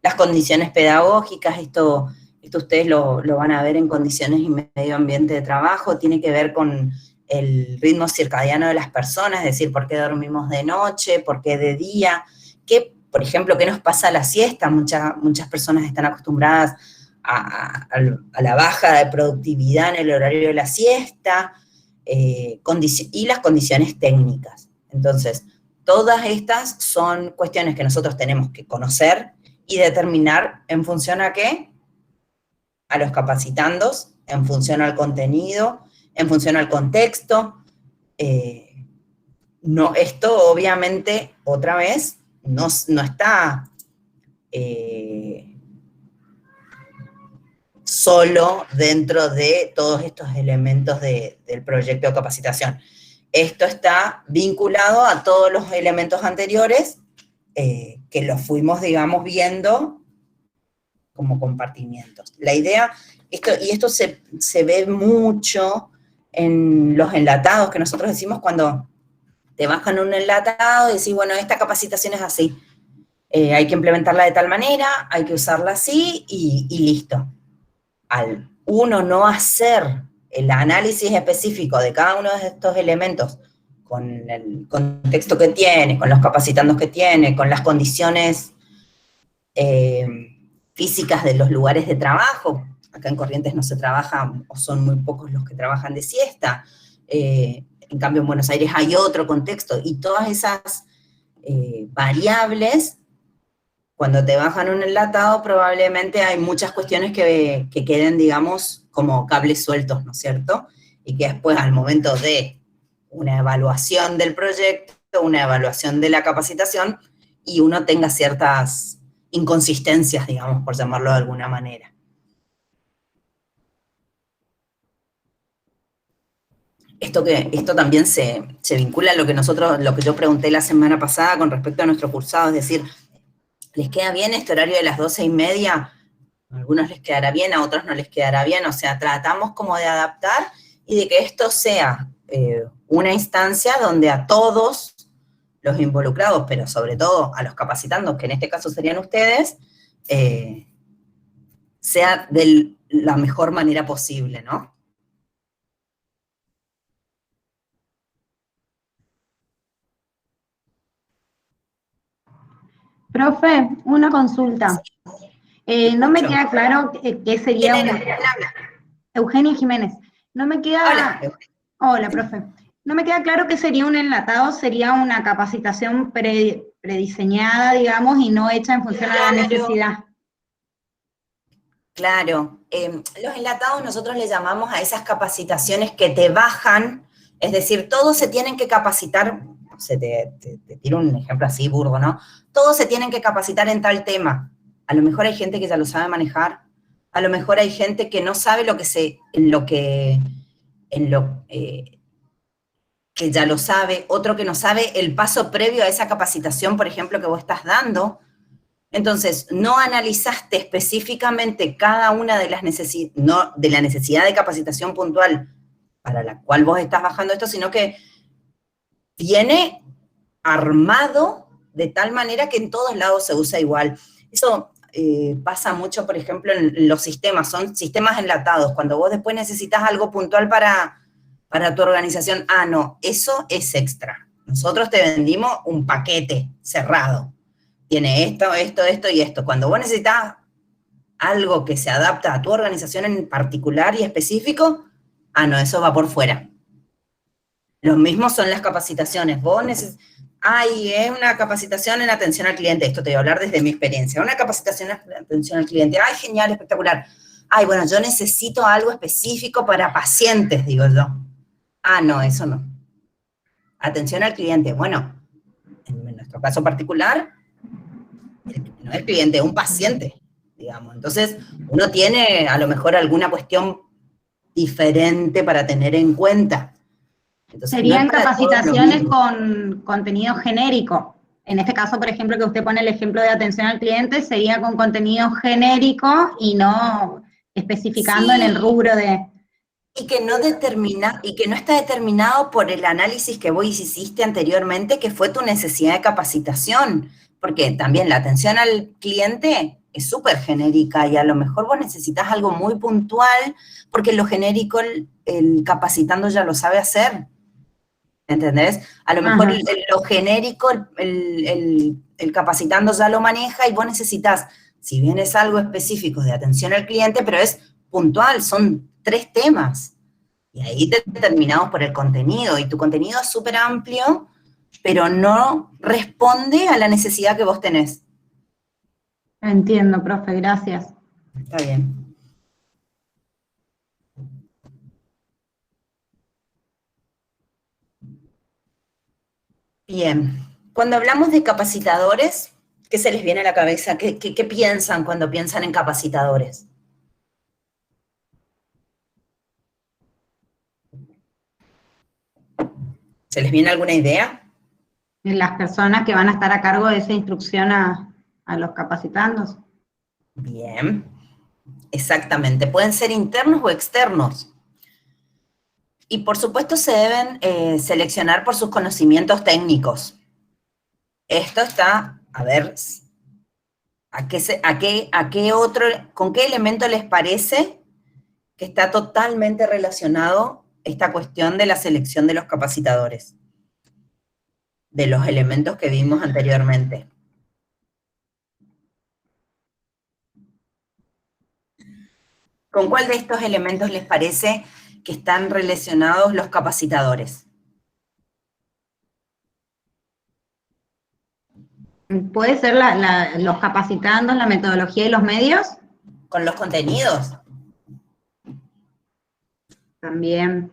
las condiciones pedagógicas, esto ustedes lo van a ver en condiciones y medio ambiente de trabajo, tiene que ver con el ritmo circadiano de las personas, es decir, por qué dormimos de noche, por qué de día, qué por ejemplo, ¿qué nos pasa a la siesta? Muchas personas están acostumbradas a la baja de productividad en el horario de la siesta, y las condiciones técnicas. Entonces, todas estas son cuestiones que nosotros tenemos que conocer y determinar en función a qué, a los capacitandos, en función al contenido, en función al contexto. No, esto obviamente, otra vez, no está solo dentro de todos estos elementos del proyecto de capacitación. Esto está vinculado a todos los elementos anteriores que los fuimos, digamos, viendo como compartimientos. La idea, esto se ve mucho en los enlatados que nosotros decimos cuando te bajan un enlatado y decís, bueno, esta capacitación es así. Hay que implementarla de tal manera, hay que usarla así y listo. Al uno no hacer el análisis específico de cada uno de estos elementos, con el contexto que tiene, con los capacitandos que tiene, con las condiciones físicas de los lugares de trabajo, acá en Corrientes no se trabaja, o son muy pocos los que trabajan de siesta, en cambio en Buenos Aires hay otro contexto, y todas esas variables, cuando te bajan un enlatado, probablemente hay muchas cuestiones que queden, digamos, como cables sueltos, ¿no es cierto? Y que después, al momento de una evaluación del proyecto, una evaluación de la capacitación, y uno tenga ciertas inconsistencias, digamos, por llamarlo de alguna manera. Esto también se vincula a lo que yo pregunté la semana pasada con respecto a nuestro cursado, es decir, ¿les queda bien este horario de las 12:30? A algunos les quedará bien, a otros no les quedará bien, o sea, tratamos como de adaptar y de que esto sea una instancia donde a todos los involucrados, pero sobre todo a los capacitandos, que en este caso serían ustedes, sea de la mejor manera posible, ¿no? Profe, una consulta. No me Escucho. queda claro qué sería ¿Quién una... era? ¿Quién habla? Eugenia Jiménez. No me queda... Hola. Hola, profe. No me queda claro qué sería un enlatado, sería una capacitación prediseñada, digamos, y no hecha en función a la necesidad. Claro. Los enlatados nosotros le llamamos a esas capacitaciones que te bajan, es decir, todos se tienen que capacitar, te tiro un ejemplo así burdo, ¿no? Todos se tienen que capacitar en tal tema. A lo mejor hay gente que ya lo sabe manejar, a lo mejor hay gente que no sabe que ya lo sabe, otro que no sabe el paso previo a esa capacitación, por ejemplo, que vos estás dando. Entonces, no analizaste específicamente cada una de las de la necesidad de capacitación puntual para la cual vos estás bajando esto, sino que viene armado de tal manera que en todos lados se usa igual. Eso pasa mucho, por ejemplo, en los sistemas, son sistemas enlatados, cuando vos después necesitas algo puntual para tu organización, no, eso es extra. Nosotros te vendimos un paquete cerrado. Tiene esto y esto. Cuando vos necesitas algo que se adapta a tu organización en particular y específico, no, eso va por fuera. Los mismos son las capacitaciones. Es una capacitación en atención al cliente. Esto te voy a hablar desde mi experiencia. Una capacitación en atención al cliente. Genial, espectacular. Bueno, yo necesito algo específico para pacientes, digo yo. No, eso no. Atención al cliente. Bueno, en nuestro caso particular, no es cliente, es un paciente, digamos. Entonces, uno tiene a lo mejor alguna cuestión diferente para tener en cuenta. Entonces, Serían no es capacitaciones con contenido genérico. En este caso, por ejemplo, que usted pone el ejemplo de atención al cliente, sería con contenido genérico y no especificando en el rubro de... Y que no está determinado por el análisis que vos hiciste anteriormente, que fue tu necesidad de capacitación. Porque también la atención al cliente es súper genérica y a lo mejor vos necesitas algo muy puntual, porque lo genérico el capacitando ya lo sabe hacer. ¿Entendés? A lo mejor lo genérico, el capacitando ya lo maneja y vos necesitas, si bien es algo específico de atención al cliente, pero es puntual, son 3 temas. Y ahí te terminamos por el contenido, y tu contenido es súper amplio, pero no responde a la necesidad que vos tenés. Entiendo, profe, gracias. Está bien. Bien. Cuando hablamos de capacitadores, ¿qué se les viene a la cabeza? ¿Qué piensan cuando piensan en capacitadores? ¿Se les viene alguna idea? Las personas que van a estar a cargo de esa instrucción a los capacitandos. Bien, exactamente. Pueden ser internos o externos. Y por supuesto se deben seleccionar por sus conocimientos técnicos. Esto está, a ver, ¿con qué elemento les parece que está totalmente relacionado esta cuestión de la selección de los capacitadores? De los elementos que vimos anteriormente. ¿Con cuál de estos elementos les parece que están relacionados los capacitadores? ¿Puede ser los capacitandos, la metodología y los medios? ¿Con los contenidos? También.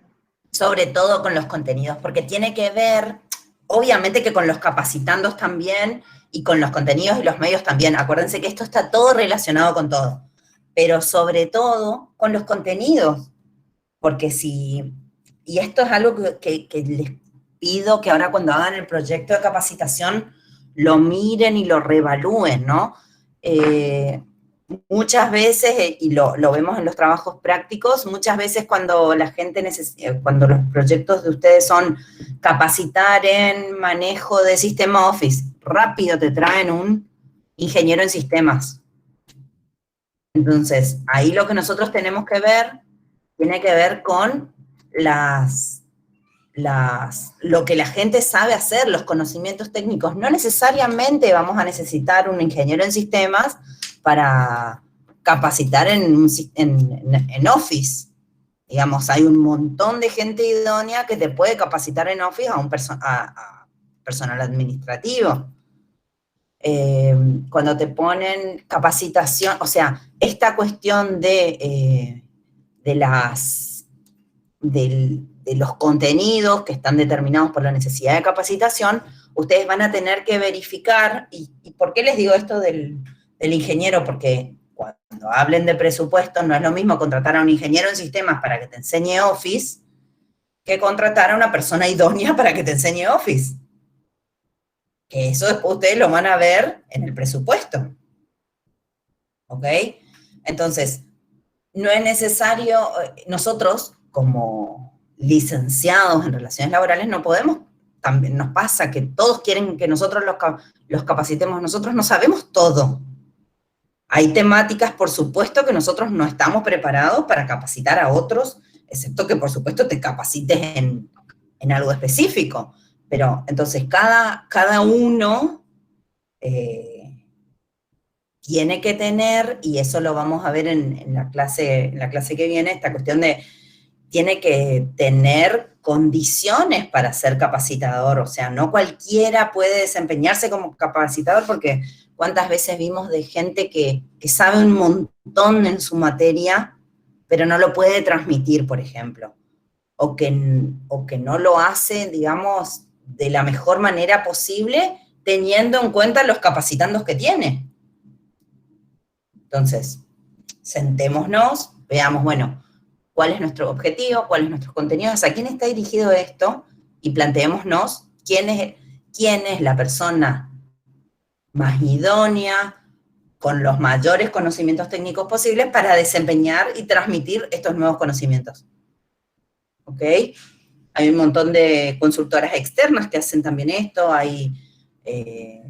Sobre todo con los contenidos, porque tiene que ver, obviamente que con los capacitandos también, y con los contenidos y los medios también. Acuérdense que esto está todo relacionado con todo, pero sobre todo con los contenidos, porque y esto es algo que les pido que ahora cuando hagan el proyecto de capacitación lo miren y lo reevalúen, ¿no? Muchas veces, y lo vemos en los trabajos prácticos, muchas veces cuando la gente cuando los proyectos de ustedes son capacitar en manejo de sistema Office, rápido te traen un ingeniero en sistemas. Entonces, ahí lo que nosotros tenemos que ver, tiene que ver con lo que la gente sabe hacer, los conocimientos técnicos. No necesariamente vamos a necesitar un ingeniero en sistemas para capacitar en Office. Digamos, hay un montón de gente idónea que te puede capacitar en Office a personal administrativo. Cuando te ponen capacitación, o sea, esta cuestión de los contenidos que están determinados por la necesidad de capacitación, ustedes van a tener que verificar, y ¿por qué les digo esto del ingeniero? Porque cuando hablen de presupuesto no es lo mismo contratar a un ingeniero en sistemas para que te enseñe Office que contratar a una persona idónea para que te enseñe Office. Que eso después ustedes lo van a ver en el presupuesto. ¿Ok? Entonces, no es necesario, nosotros como licenciados en relaciones laborales no podemos, también nos pasa que todos quieren que nosotros los capacitemos, nosotros no sabemos todo. Hay temáticas, por supuesto, que nosotros no estamos preparados para capacitar a otros, excepto que, por supuesto, te capacites en algo específico. Pero, entonces, cada uno tiene que tener, y eso lo vamos a ver en la clase que viene, esta cuestión de, tiene que tener condiciones para ser capacitador, o sea, no cualquiera puede desempeñarse como capacitador, porque cuántas veces vimos de gente que sabe un montón en su materia, pero no lo puede transmitir, por ejemplo, o que no lo hace, digamos, de la mejor manera posible, teniendo en cuenta los capacitandos que tiene. Entonces, sentémonos, veamos, bueno, cuál es nuestro objetivo, cuáles son nuestros contenidos, a quién está dirigido esto, y planteémonos quién es la persona más idónea, con los mayores conocimientos técnicos posibles para desempeñar y transmitir estos nuevos conocimientos. ¿Ok? Hay un montón de consultoras externas que hacen también esto, hay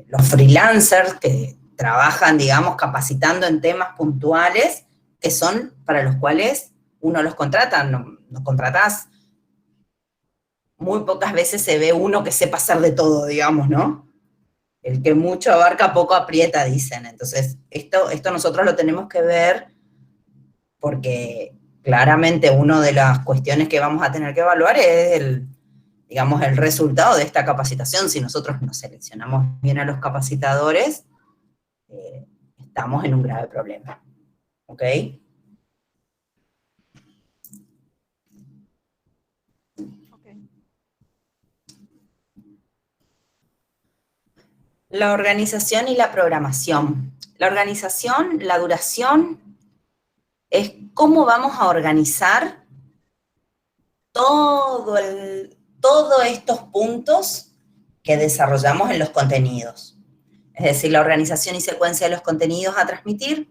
los freelancers que trabajan, digamos, capacitando en temas puntuales, que son para los cuales uno los contrata, no contratás. Muy pocas veces se ve uno que sepa hacer de todo, digamos, ¿no? el que mucho abarca poco aprieta, dicen. Entonces, esto nosotros lo tenemos que ver porque claramente una de las cuestiones que vamos a tener que evaluar es digamos, el resultado de esta capacitación. Si nosotros no seleccionamos bien a los capacitadores, estamos en un grave problema. ¿Ok? La organización y la programación. La organización, la duración, es cómo vamos a organizar todos estos puntos que desarrollamos en los contenidos. Es decir, la organización y secuencia de los contenidos a transmitir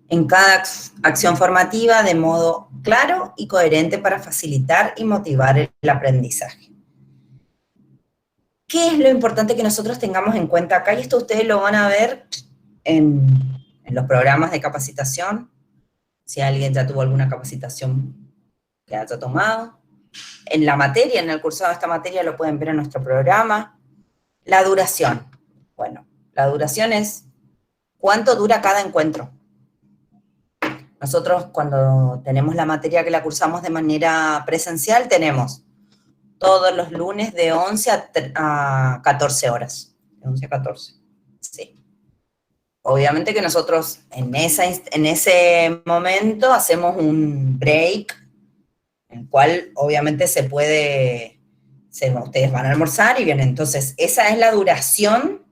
en cada acción formativa de modo claro y coherente para facilitar y motivar el aprendizaje. ¿Qué es lo importante que nosotros tengamos en cuenta acá? Y esto ustedes lo van a ver en los programas de capacitación, si alguien ya tuvo alguna capacitación que haya tomado. En la materia, en el cursado de esta materia, lo pueden ver en nuestro programa. La duración. Bueno, la duración es cuánto dura cada encuentro. Nosotros cuando tenemos la materia que la cursamos de manera presencial, tenemos todos los lunes de 11 a 14 horas. De 11 a 14, sí. Obviamente que nosotros en ese momento hacemos un break, en el cual obviamente ustedes van a almorzar y vienen. Entonces, esa es la duración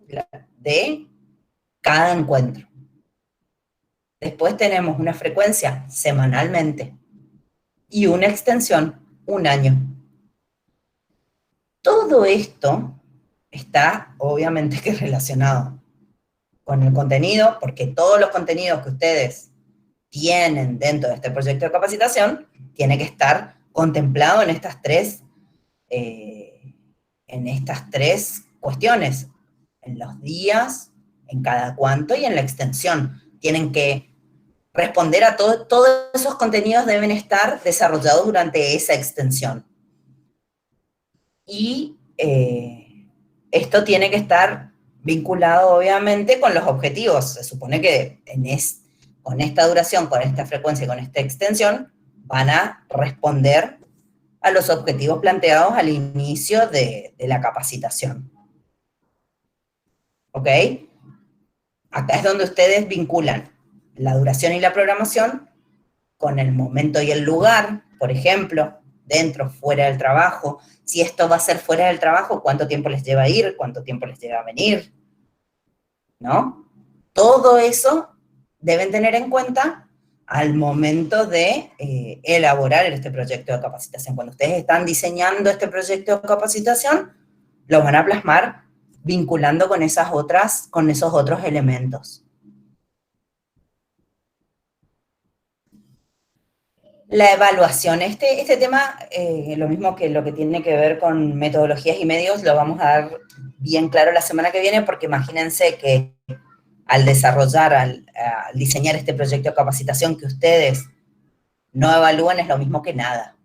de cada encuentro. Después tenemos una frecuencia semanalmente y una extensión, 1 año. Todo esto está obviamente que relacionado con el contenido, porque todos los contenidos que ustedes tienen dentro de este proyecto de capacitación tiene que estar contemplado en estas tres cuestiones, en los días, en cada cuánto y en la extensión. Tienen que responder a todos esos contenidos deben estar desarrollados durante esa extensión. Y esto tiene que estar vinculado, obviamente, con los objetivos. Se supone que con esta duración, con esta frecuencia y con esta extensión, van a responder a los objetivos planteados al inicio de la capacitación. ¿Ok? Acá es donde ustedes vinculan la duración y la programación con el momento y el lugar, por ejemplo, dentro, fuera del trabajo. Si esto va a ser fuera del trabajo, ¿cuánto tiempo les lleva a ir? ¿Cuánto tiempo les lleva a venir? ¿No? Todo eso deben tener en cuenta al momento de elaborar este proyecto de capacitación. Cuando ustedes están diseñando este proyecto de capacitación, lo van a plasmar vinculando con esos otros elementos. La evaluación, este tema, lo mismo que lo que tiene que ver con metodologías y medios, lo vamos a dar bien claro la semana que viene, porque imagínense que al desarrollar, al diseñar este proyecto de capacitación, que ustedes no evalúen es lo mismo que nada.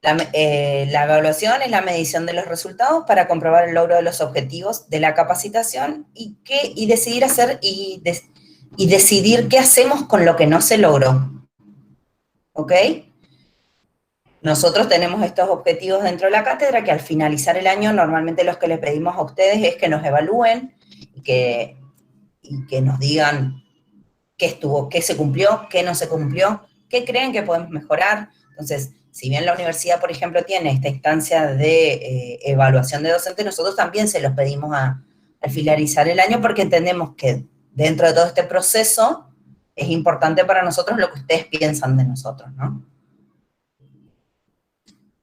La evaluación es la medición de los resultados para comprobar el logro de los objetivos de la capacitación y decidir qué hacemos con lo que no se logró. ¿Ok? Nosotros tenemos estos objetivos dentro de la cátedra que al finalizar el año normalmente los que les pedimos a ustedes es que nos evalúen y que nos digan qué se cumplió, qué no se cumplió, qué creen que podemos mejorar. Entonces, si bien la universidad, por ejemplo, tiene esta instancia de evaluación de docentes, nosotros también se los pedimos al finalizar el año porque entendemos que dentro de todo este proceso es importante para nosotros lo que ustedes piensan de nosotros, ¿no?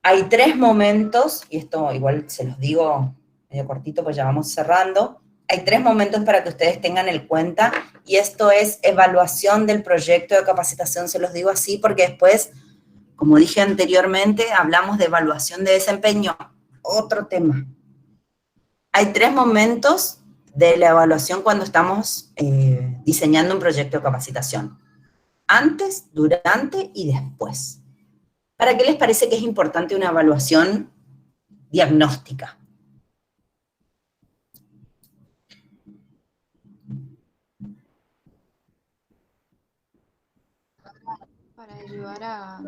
Hay 3 momentos, y esto igual se los digo medio cortito, pues ya vamos cerrando. Hay 3 momentos para que ustedes tengan en cuenta, y esto es evaluación del proyecto de capacitación, se los digo así porque después, como dije anteriormente, hablamos de evaluación de desempeño, otro tema. Hay 3 momentos de la evaluación cuando estamos diseñando un proyecto de capacitación. Antes, durante y después. ¿Para qué les parece que es importante una evaluación diagnóstica? llevar a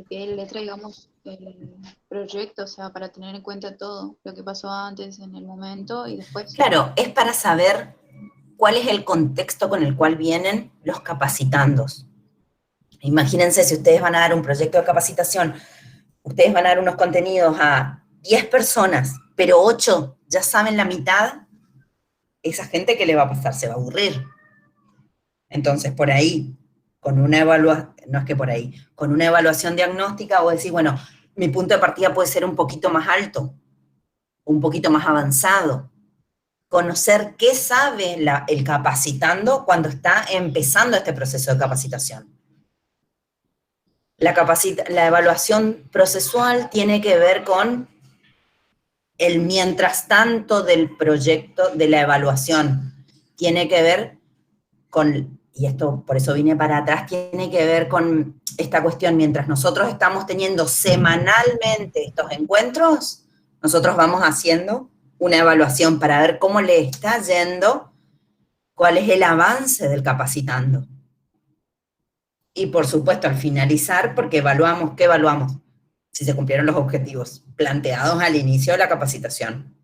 pie de letra, digamos, el proyecto, o sea, para tener en cuenta todo lo que pasó antes, en el momento y después. Claro, es para saber cuál es el contexto con el cual vienen los capacitandos. Imagínense si ustedes van a dar un proyecto de capacitación, ustedes van a dar unos contenidos a 10 personas, pero 8 ya saben la mitad, esa gente ¿qué le va a pasar? Se va a aburrir. Entonces, por ahí, con una evaluación, no es que por ahí, con una evaluación diagnóstica vos decís, bueno, mi punto de partida puede ser un poquito más alto, un poquito más avanzado. Conocer qué sabe el capacitando cuando está empezando este proceso de capacitación. La evaluación procesual tiene que ver con el mientras tanto del proyecto, de la evaluación. Tiene que ver con, y esto por eso vine para atrás, tiene que ver con esta cuestión, mientras nosotros estamos teniendo semanalmente estos encuentros, nosotros vamos haciendo una evaluación para ver cómo le está yendo, cuál es el avance del capacitando. Y por supuesto, al finalizar, porque evaluamos, ¿qué evaluamos? Si se cumplieron los objetivos planteados al inicio de la capacitación.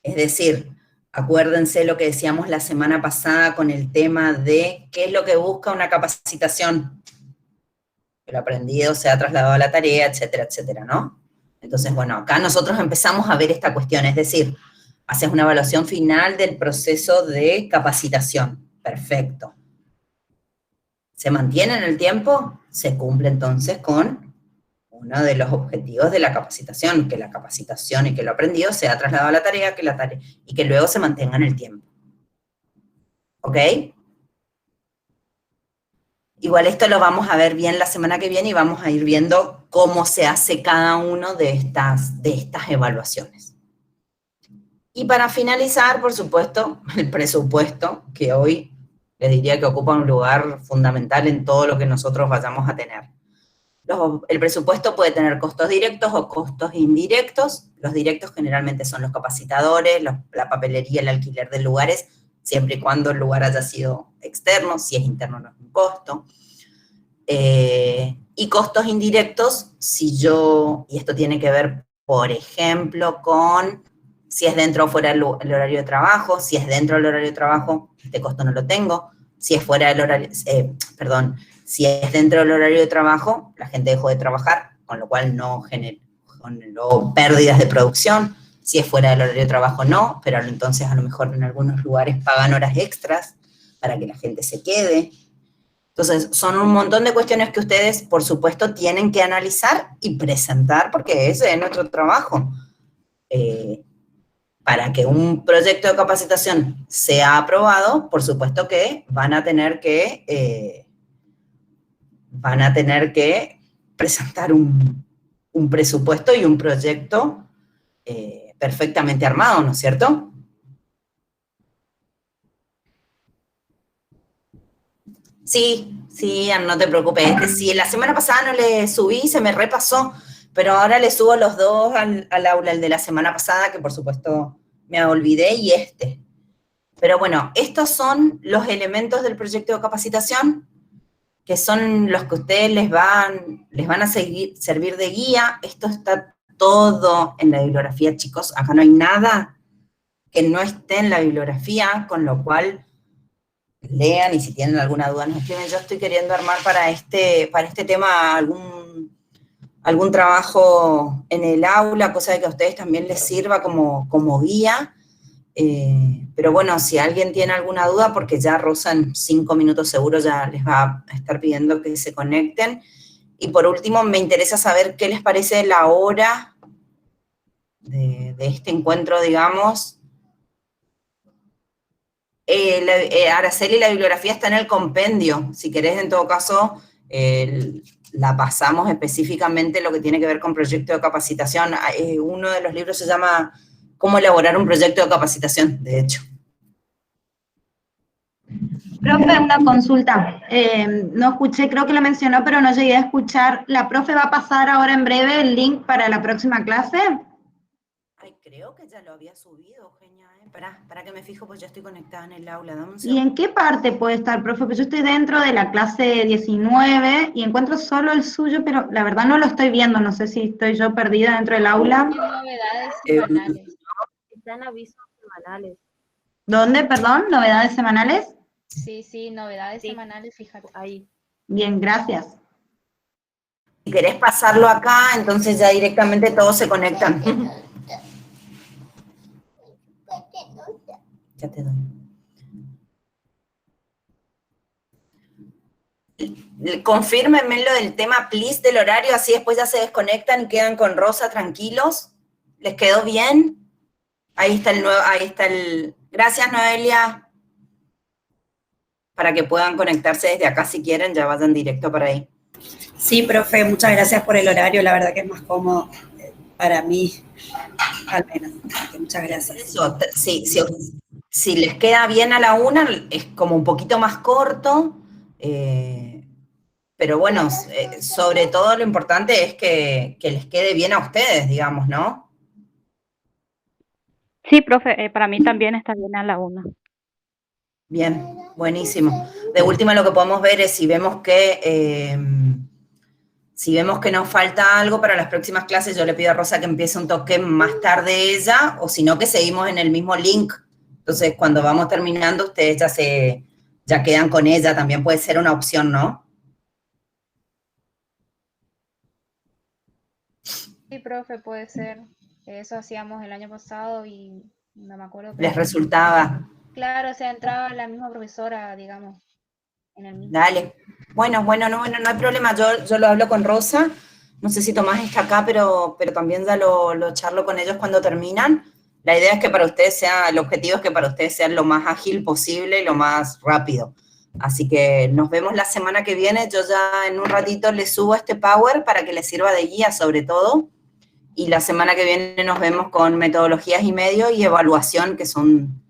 Es decir, acuérdense lo que decíamos la semana pasada con el tema de qué es lo que busca una capacitación. El aprendido se ha trasladado a la tarea, etcétera, etcétera, ¿no? Entonces, bueno, acá nosotros empezamos a ver esta cuestión, es decir, haces una evaluación final del proceso de capacitación. Perfecto. ¿Se mantiene en el tiempo? Se cumple entonces con uno de los objetivos de la capacitación, que la capacitación y que lo aprendido sea trasladado a la tarea, y que luego se mantenga en el tiempo. ¿Ok? Igual esto lo vamos a ver bien la semana que viene y vamos a ir viendo cómo se hace cada uno de estas evaluaciones. Y para finalizar, por supuesto, el presupuesto, que hoy les diría que ocupa un lugar fundamental en todo lo que nosotros vayamos a tener. El presupuesto puede tener costos directos o costos indirectos. Los directos generalmente son los capacitadores, la papelería, el alquiler de lugares, siempre y cuando el lugar haya sido externo, si es interno no es un costo. Y costos indirectos, y esto tiene que ver, por ejemplo, con si es dentro o fuera el horario de trabajo. Si es dentro del horario de trabajo, este costo no lo tengo. Si es fuera del horario, si es dentro del horario de trabajo, la gente dejó de trabajar, con lo cual no generó pérdidas de producción. Si es fuera del horario de trabajo, no, pero entonces a lo mejor en algunos lugares pagan horas extras para que la gente se quede. Entonces, son un montón de cuestiones que ustedes, por supuesto, tienen que analizar y presentar, porque ese es nuestro trabajo. Para que un proyecto de capacitación sea aprobado, por supuesto que van a tener que presentar un presupuesto y un proyecto perfectamente armado, ¿no es cierto? Sí, no te preocupes. Sí, la semana pasada no le subí, se me repasó, pero ahora le subo los dos al aula, el de la semana pasada, que por supuesto me olvidé, y este. Pero bueno, estos son los elementos del proyecto de capacitación, que son los que ustedes les van a servir de guía. Esto está todo en la bibliografía, chicos. Acá no hay nada que no esté en la bibliografía, con lo cual lean, y si tienen alguna duda nos escriben. Yo estoy queriendo armar para este tema algún trabajo en el aula, cosa de que a ustedes también les sirva como guía. Pero bueno, si alguien tiene alguna duda, porque ya Rosa en 5 minutos seguro ya les va a estar pidiendo que se conecten. Y por último, me interesa saber qué les parece la hora de este encuentro, digamos. Araceli, la bibliografía está en el compendio. Si querés, en todo caso, la pasamos específicamente lo que tiene que ver con proyecto de capacitación. Uno de los libros se llama Cómo elaborar un proyecto de capacitación, de hecho. Profe, una consulta. No escuché, creo que lo mencionó, pero no llegué a escuchar. ¿La profe va a pasar ahora en breve el link para la próxima clase? Ay, Creo que ya lo había subido, Eugenia. Para que me fijo, pues ya estoy conectada en el aula. Dame un ¿Y segundo. en qué parte puede estar, profe? Pues yo estoy dentro de la clase 19 y encuentro solo el suyo, pero la verdad no lo estoy viendo, no sé si estoy yo perdida dentro del aula. Novedades Eh, semanales. Están avisos semanales. ¿Dónde, perdón? ¿Novedades semanales? Sí, novedades semanales, fíjate. Ahí. Bien, gracias. Si querés pasarlo acá, entonces ya directamente todos se conectan. Ya te doy. Confírmenme lo del tema, please, del horario, así después ya se desconectan y quedan con Rosa tranquilos. ¿Les quedó bien? Ahí está el nuevo, ahí está el... Gracias, Noelia. Para que puedan conectarse desde acá si quieren, ya vayan directo para ahí. Sí, profe, muchas gracias por el horario, la verdad que es más cómodo para mí, al menos. Muchas gracias. Eso, si les queda bien a la una, es como un poquito más corto, pero bueno, sobre todo lo importante es que les quede bien a ustedes, digamos, ¿no? Sí, profe, para mí también está bien a la 1. Bien, buenísimo. De última lo que podemos ver es si vemos que nos falta algo para las próximas clases, yo le pido a Rosa que empiece un toque más tarde ella, o si no que seguimos en el mismo link. Entonces, cuando vamos terminando, ustedes ya quedan con ella, también puede ser una opción, ¿no? Sí, profe, puede ser. Eso hacíamos el año pasado y no me acuerdo. Les resultaba. Claro, o sea, entraba la misma profesora, digamos, en el mismo. Dale. Bueno, no hay problema, yo lo hablo con Rosa, no sé si Tomás está acá, pero también ya lo charlo con ellos cuando terminan. La idea es que para ustedes el objetivo es que para ustedes sea lo más ágil posible y lo más rápido. Así que nos vemos la semana que viene, yo ya en un ratito les subo este Power para que les sirva de guía sobre todo, y la semana que viene nos vemos con metodologías y medio y evaluación, que son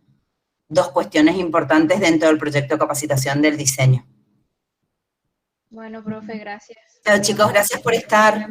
dos cuestiones importantes dentro del proyecto de capacitación del diseño. Bueno, profe, gracias. Chao, chicos, gracias por estar.